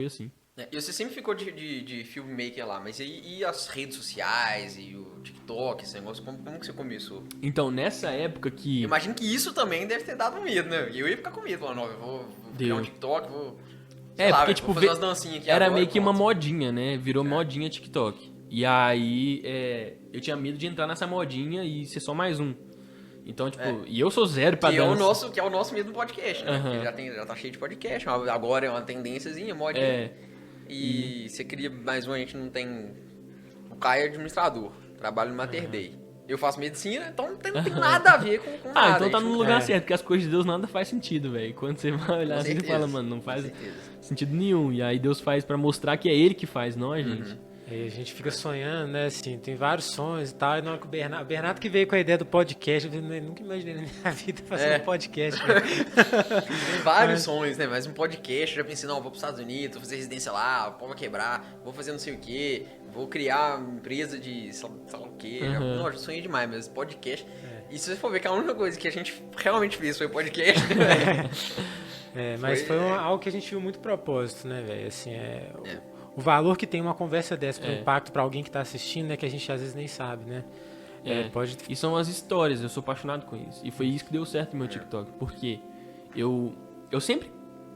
assim. E você sempre ficou de filmmaker lá, mas e as redes sociais e o TikTok, esse negócio, como que você começou? Então, nessa época Eu que imagino que isso também deve ter dado medo, né? Eu ia ficar com medo, falando, não, eu vou criar um deu. TikTok, vou, sei É, lá, porque, velho, vou tipo, fazer umas dancinhas aqui era agora meio e que uma pronto. modinha, né? Virou modinha TikTok. E aí, eu tinha medo de entrar nessa modinha e ser só mais um. Então, tipo, e eu sou zero pra dança. Que é o nosso medo no podcast, né? Porque Aham. já tá cheio de podcast, agora é uma tendênciazinha, modinha. É. E. E você cria mais um, a gente não tem. O Caio é administrador, trabalho no Mater Dei. Eu faço medicina, então não tem nada a ver com Ah, nada. então A tá gente no não... lugar certo, porque as coisas de Deus nada faz sentido, velho. Quando você vai olhar Com assim, você fala, certeza, mano, não com faz certeza. sentido nenhum. E aí Deus faz pra mostrar que é Ele que faz, não a gente. E a gente fica sonhando, né? Assim, tem vários sonhos e tal. E na hora que o Bernardo que veio com a ideia do podcast, eu nunca imaginei na minha vida fazer um podcast. Né? Tem vários sonhos, né? Mas um podcast, eu já pensei, não, vou pros Estados Unidos, vou fazer residência lá, o pau vai quebrar, vou fazer não sei o quê, vou criar uma empresa de sei lá o quê. Não, já sonhei demais, mas podcast. E se você for ver que a única coisa que a gente realmente fez foi podcast, né? Mas foi algo que a gente viu muito propósito, né, velho? Assim, o valor que tem uma conversa dessa pro impacto pra alguém que tá assistindo, né, que a gente às vezes nem sabe, né? E são as histórias, eu sou apaixonado com isso. E foi isso que deu certo no meu TikTok. Porque eu sempre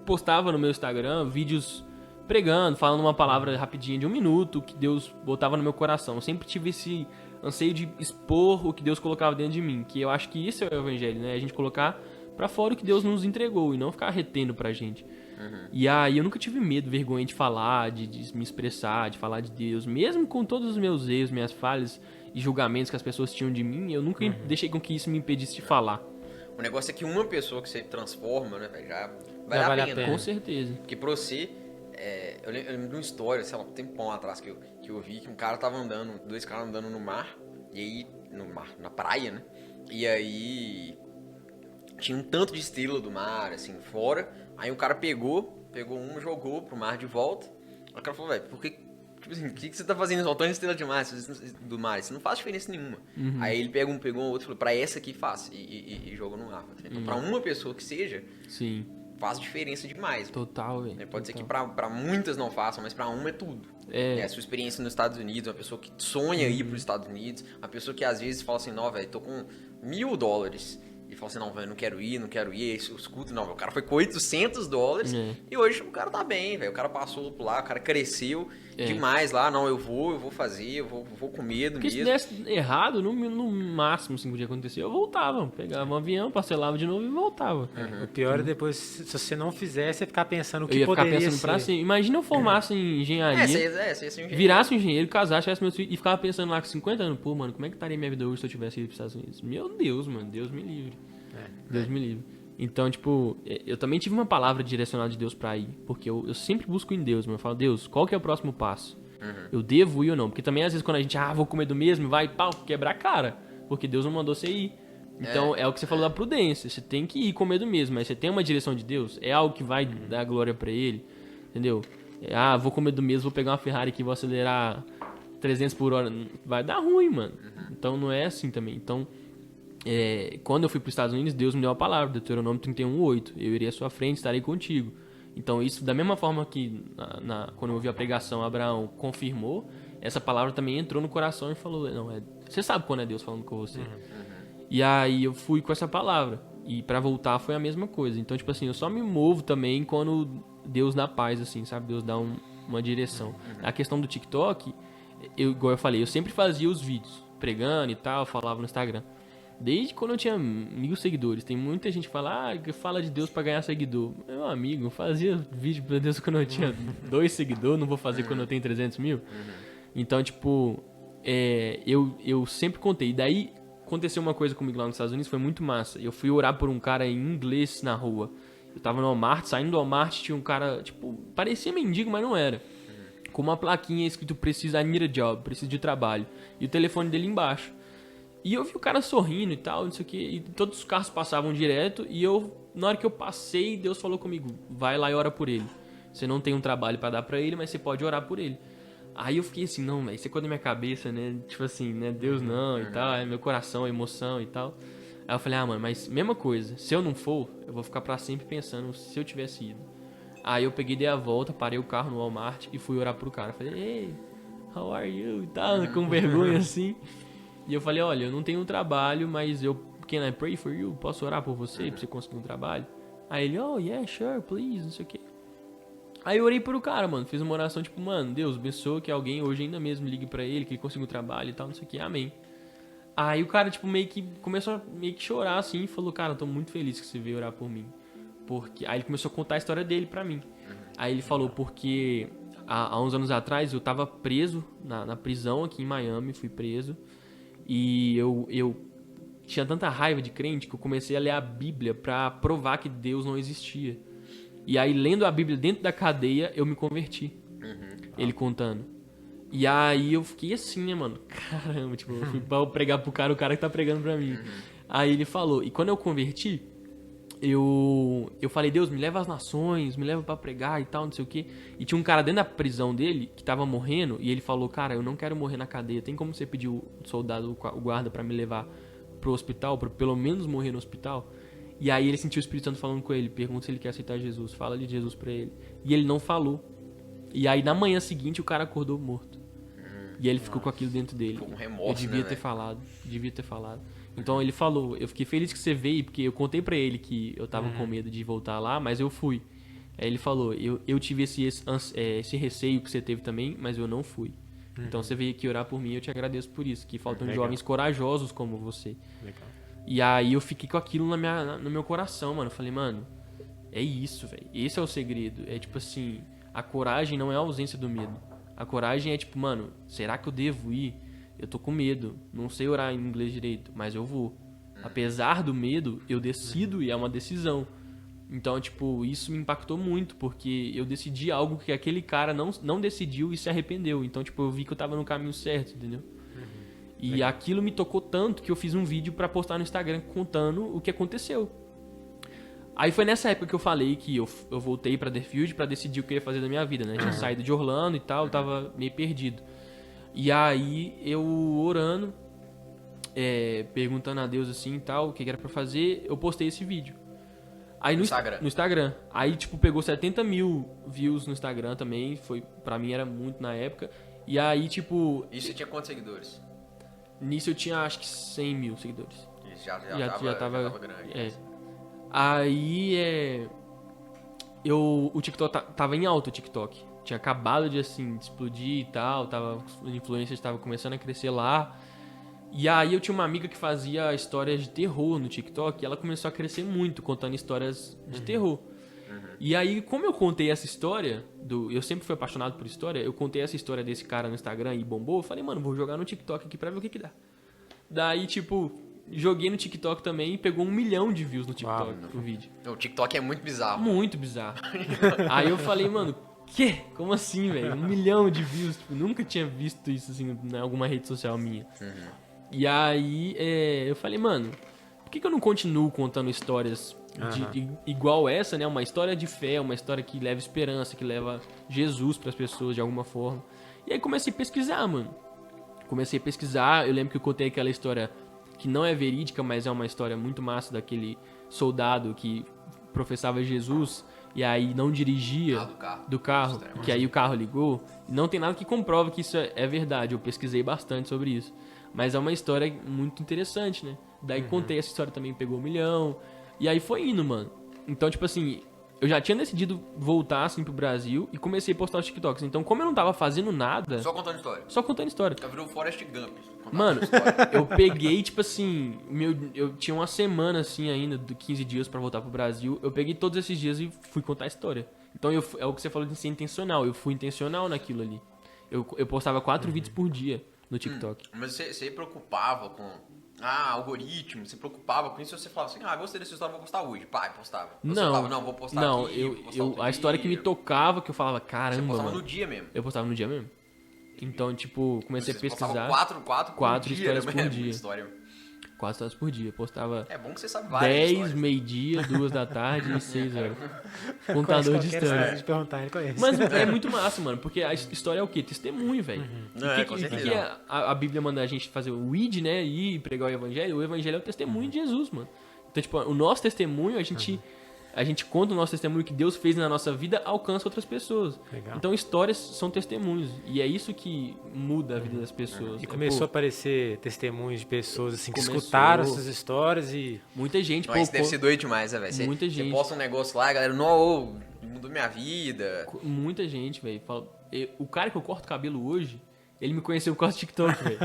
postava no meu Instagram vídeos pregando, falando uma palavra rapidinha de 1 minuto que Deus botava no meu coração. Eu sempre tive esse anseio de expor o que Deus colocava dentro de mim. Que eu acho que isso é o evangelho, né? A gente colocar pra fora o que Deus nos entregou e não ficar retendo pra gente. E aí eu nunca tive medo, vergonha de falar, de me expressar, de falar de Deus. Mesmo com todos os meus erros, minhas falhas e julgamentos que as pessoas tinham de mim, eu nunca deixei com que isso me impedisse de falar. O negócio é que uma pessoa que você transforma, né, velho, já Já vale a pena. Com certeza. Porque pra você, eu lembro de uma história, sei lá, um tempão atrás que eu vi que um cara tava andando, 2 caras andando no mar, e aí, no mar, na praia, né? E aí tinha um tanto de estrela do mar, assim, fora. Aí o cara pegou um, jogou pro mar de volta. Aí o cara falou, velho, por que, tipo assim, o que você tá fazendo soltando estrela de mar, do mar? Isso não faz diferença nenhuma. Aí ele pegou um outro e falou, pra essa aqui faz. E jogou no mar. Então, pra uma pessoa que seja, Sim. faz diferença demais. Total, velho. Pode ser que pra muitas não façam, mas pra uma é tudo. A sua experiência nos Estados Unidos, uma pessoa que sonha ir pros Estados Unidos, uma pessoa que às vezes fala assim, não, velho, tô com $1.000. E fala assim, não, velho, não quero ir, eu escuto, não, o cara foi com $800 e hoje o cara tá bem, velho, o cara passou por lá, o cara cresceu demais lá, não, eu vou fazer, eu vou com medo Porque mesmo. se desse errado, no máximo assim, que podia acontecer, eu voltava, pegava um avião, parcelava de novo e voltava. O pior é depois, se você não fizer, você ficar pensando o que Eu ia ficar poderia pensando ser. pra cima. Imagina eu formasse em engenharia, Você ia ser um engenheiro. virasse um engenheiro, casasse, tivesse meus filhos e ficava pensando lá com 50 anos, pô, mano, como é que estaria minha vida hoje se eu tivesse ido pros Estados Unidos? Meu Deus, mano, Deus me livre. Deus me livre. Então, tipo, eu também tive uma palavra direcionada de Deus pra ir, porque eu sempre busco em Deus, mano. Eu falo, Deus, qual que é o próximo passo? Eu devo ir ou não? Porque também às vezes quando a gente, vou comer do mesmo, vai, pau, quebrar a cara, porque Deus não mandou você ir. Então, é o que você falou da prudência, você tem que ir comer do mesmo, mas você tem uma direção de Deus, é algo que vai dar glória pra Ele, entendeu? Vou comer do mesmo, vou pegar uma Ferrari aqui, vou acelerar 300 por hora, vai dar ruim, mano. Então, não é assim também. Então, quando eu fui para os Estados Unidos, Deus me deu a palavra, Deuteronômio 31:8. Eu irei à sua frente, estarei contigo. Então, isso, da mesma forma que quando eu ouvi a pregação, Abraão confirmou, essa palavra também entrou no coração e falou, não, você sabe quando é Deus falando com você. E aí eu fui com essa palavra. E para voltar foi a mesma coisa. Então, tipo assim, eu só me movo também quando Deus dá paz, assim, sabe? Deus dá uma direção. A questão do TikTok, igual eu falei, eu sempre fazia os vídeos, pregando e tal, falava no Instagram. Desde quando eu tinha 1.000 seguidores. Tem muita gente que fala de Deus pra ganhar seguidor. Meu amigo, eu fazia vídeo pra Deus quando eu tinha 2 seguidores, não vou fazer quando eu tenho 300 mil. Então, tipo, eu sempre contei. E daí aconteceu uma coisa comigo lá nos Estados Unidos, foi muito massa. Eu fui orar por um cara em inglês na rua. Eu tava no Walmart, saindo do Walmart, tinha um cara, tipo, parecia mendigo, mas não era. Com uma plaquinha escrito, I need a job, preciso de trabalho. E o telefone dele embaixo. E eu vi o cara sorrindo e tal, não sei o que, e todos os carros passavam direto, e na hora que eu passei, Deus falou comigo, vai lá e ora por ele. Você não tem um trabalho pra dar pra ele, mas você pode orar por ele. Aí eu fiquei assim, não, velho, isso é coisa da minha cabeça, né, tipo assim, né, Deus não e tal, é meu coração, emoção e tal. Aí eu falei, mano, mas mesma coisa, se eu não for, eu vou ficar pra sempre pensando se eu tivesse ido. Aí eu peguei, dei a volta, parei o carro no Walmart e fui orar pro cara. Falei, hey, how are you? E tal, com vergonha assim. E eu falei, olha, eu não tenho um trabalho, mas can I pray for you? Posso orar por você, pra você conseguir um trabalho? Aí ele, oh, yeah, sure, please, não sei o quê. Aí eu orei pro cara, mano, fiz uma oração tipo, mano, Deus, abençoa que alguém hoje ainda mesmo ligue pra ele, que ele consiga um trabalho e tal, não sei o quê, amém. Aí o cara, tipo, meio que começou a chorar, assim, e falou, cara, eu tô muito feliz que você veio orar por mim. Porque... Aí ele começou a contar a história dele pra mim. Aí ele falou, porque há uns anos atrás eu tava preso na prisão aqui em Miami, fui preso. E eu tinha tanta raiva de crente que eu comecei a ler a Bíblia pra provar que Deus não existia. E aí, lendo a Bíblia dentro da cadeia, eu me converti. Ele contando. E aí eu fiquei assim, né, mano? Caramba, tipo, eu fui pra pregar pro cara, o cara que tá pregando pra mim. Aí ele falou, e quando eu converti, eu falei, Deus, me leva às nações, me leva pra pregar e tal, não sei o quê. E tinha um cara dentro da prisão dele que tava morrendo, e ele falou, cara, eu não quero morrer na cadeia, tem como você pedir o soldado, o guarda pra me levar pro hospital, pra pelo menos morrer no hospital? E aí ele sentiu o Espírito Santo falando com ele, pergunta se ele quer aceitar Jesus, fala de Jesus pra ele. E ele não falou. E aí na manhã seguinte o cara acordou morto. E aí ele ficou com aquilo dentro dele. Ficou com remorso, eu devia ter falado, devia ter falado. Então ele falou, eu fiquei feliz que você veio, porque eu contei pra ele que eu tava com medo de voltar lá, mas eu fui. Aí ele falou, eu tive esse receio que você teve também, mas eu não fui. Então você veio aqui orar por mim, eu te agradeço por isso, que faltam jovens corajosos como você. Legal. E aí eu fiquei com aquilo no meu coração, mano. Eu falei, mano, é isso, velho. Esse é o segredo. É tipo assim, a coragem não é a ausência do medo. A coragem é tipo, mano, será que eu devo ir? Eu tô com medo. Não sei orar em inglês direito, mas eu vou. Apesar do medo, eu decido e é uma decisão. Então, tipo, isso me impactou muito, porque eu decidi algo que aquele cara não decidiu e se arrependeu. Então, tipo, eu vi que eu tava no caminho certo, entendeu? E aquilo me tocou tanto que eu fiz um vídeo pra postar no Instagram contando o que aconteceu. Aí foi nessa época que eu falei que eu voltei pra Deerfield pra decidir o que eu ia fazer da minha vida, né? Eu tinha saído de Orlando e tal, eu tava meio perdido. E aí eu orando, perguntando a Deus assim e tal, o que era pra fazer, eu postei esse vídeo. Aí no Instagram. Aí, tipo, pegou 70 mil views no Instagram também, pra mim era muito na época. E aí, tipo... E você tinha quantos seguidores? Nisso eu tinha acho que 100 mil seguidores. Isso já tava grande. Aí o TikTok tava em alta, o TikTok. Tinha acabado de assim, de explodir e tal, os influencers estavam começando a crescer lá. E aí eu tinha uma amiga que fazia histórias de terror no TikTok e ela começou a crescer muito, contando histórias de terror. E aí, como eu contei essa história, eu sempre fui apaixonado por história, eu contei essa história desse cara no Instagram e bombou, eu falei, mano, vou jogar no TikTok aqui pra ver o que dá. Daí, tipo, joguei no TikTok também e pegou 1 milhão de views no TikTok, o vídeo. O TikTok é muito bizarro. Muito bizarro. Aí eu falei, mano, quê? Como assim, velho? 1 milhão de views, tipo, nunca tinha visto isso, assim, em alguma rede social minha. E aí, eu falei, mano, por que eu não continuo contando histórias igual essa, né? Uma história de fé, uma história que leva esperança, que leva Jesus pras pessoas de alguma forma. E aí comecei a pesquisar, mano. Eu lembro que eu contei aquela história que não é verídica, mas é uma história muito massa daquele soldado que professava Jesus e aí não dirigia do carro, que aí o carro ligou. Não tem nada que comprova que isso é verdade, eu pesquisei bastante sobre isso. Mas é uma história muito interessante, né? Daí contei essa história também, pegou 1 milhão. E aí foi indo, mano. Então, tipo assim, eu já tinha decidido voltar, assim, pro Brasil e comecei a postar os TikToks. Então, como eu não tava fazendo nada... Só contando história? Só contando história. Já virou Forrest Gump. Mano, eu peguei, tipo assim... Eu tinha uma semana, assim, ainda, de 15 dias pra voltar pro Brasil. Eu peguei todos esses dias e fui contar a história. Então, é o que você falou de ser intencional. Eu fui intencional naquilo ali. Eu postava 4 vídeos por dia no TikTok. Mas você preocupava com... algoritmo, você preocupava com isso, você falava assim, gostei dessa história, vou postar hoje. Pai, postava. Você falava, não, vou postar aqui, vou postar outro a história que me tocava, que eu falava, caramba, você postava mano. no dia mesmo? Eu postava no dia mesmo. Então, tipo, comecei a pesquisar. 4 histórias por dia. 4 histórias por dia. Postava é bom que você sabe várias 10, meio-dia, 2 da tarde e 6 horas. Contador de história. Mas é muito massa, mano, porque a história é o quê? Testemunho, velho. O que a Bíblia manda a gente fazer? O ID, né? Ir pregar o evangelho. O evangelho é o testemunho de Jesus, mano. Então, tipo, o nosso testemunho, a gente a gente conta o nosso testemunho que Deus fez na nossa vida, alcança outras pessoas. Legal. Então histórias são testemunhos. E é isso que muda a vida das pessoas. E começou a aparecer testemunhos de pessoas assim, que Começou. escutaram essas histórias e... Muita gente, Mas deve ser doido demais, né, velho? Muita Você gente. posta um negócio lá, a galera, não, mudou minha vida. Muita gente, velho. O cara que eu corto cabelo hoje, ele me conheceu por causa do TikTok, velho.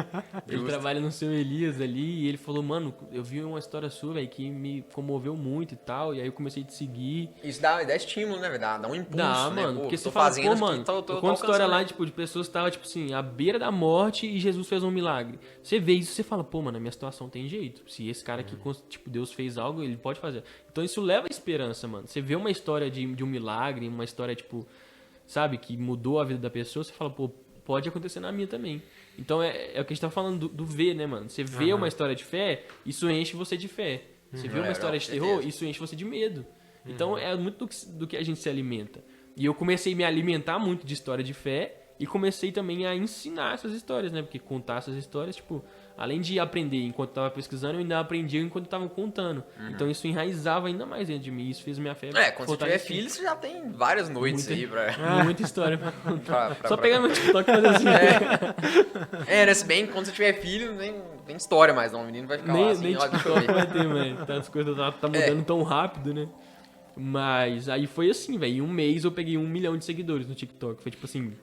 Ele trabalha no seu Elias ali e ele falou, mano, eu vi uma história sua, velho, que me comoveu muito e tal. E aí eu comecei a te seguir. Isso dá estímulo, né, velho? Dá um impulso, Dá, né? mano, Pô, porque tô você fala, fazendo, pô, mano, tô eu conto história alcançando, lá, né? tipo, de pessoas que estavam, tipo assim, à beira da morte e Jesus fez um milagre. Você vê isso, você fala, pô, mano, a minha situação tem jeito. Se esse cara aqui, tipo, Deus fez algo, ele pode fazer. Então isso leva a esperança, mano. Você vê uma história de um milagre, uma história, tipo, sabe, que mudou a vida da pessoa, você fala, pô, pode acontecer na minha também. Então é o que a gente tá falando do ver, né, mano? Você vê uma história de fé, isso enche você de fé. Você vê uma história de terror, isso enche você de medo. Então é muito do que a gente se alimenta. E eu comecei a me alimentar muito de história de fé e comecei também a ensinar essas histórias, né? Porque contar essas histórias, tipo, além de aprender enquanto eu tava pesquisando, eu ainda aprendia enquanto eu tava contando. Então isso enraizava ainda mais dentro de mim. Isso fez minha fé Quando você tiver filho, você já tem várias noites aí pra... Muita história pra contar. pra Só pegar meu TikTok e fazer assim. né? Se bem que quando você tiver filho, nem tem história mais, não. O menino vai ficar lá assim, Nem ó, deixa eu TikTok ver. vai ter, mano. Tantas coisas tá mudando tão rápido, né? Mas aí foi assim, velho. Em um mês eu peguei 1 milhão de seguidores no TikTok. Foi tipo assim,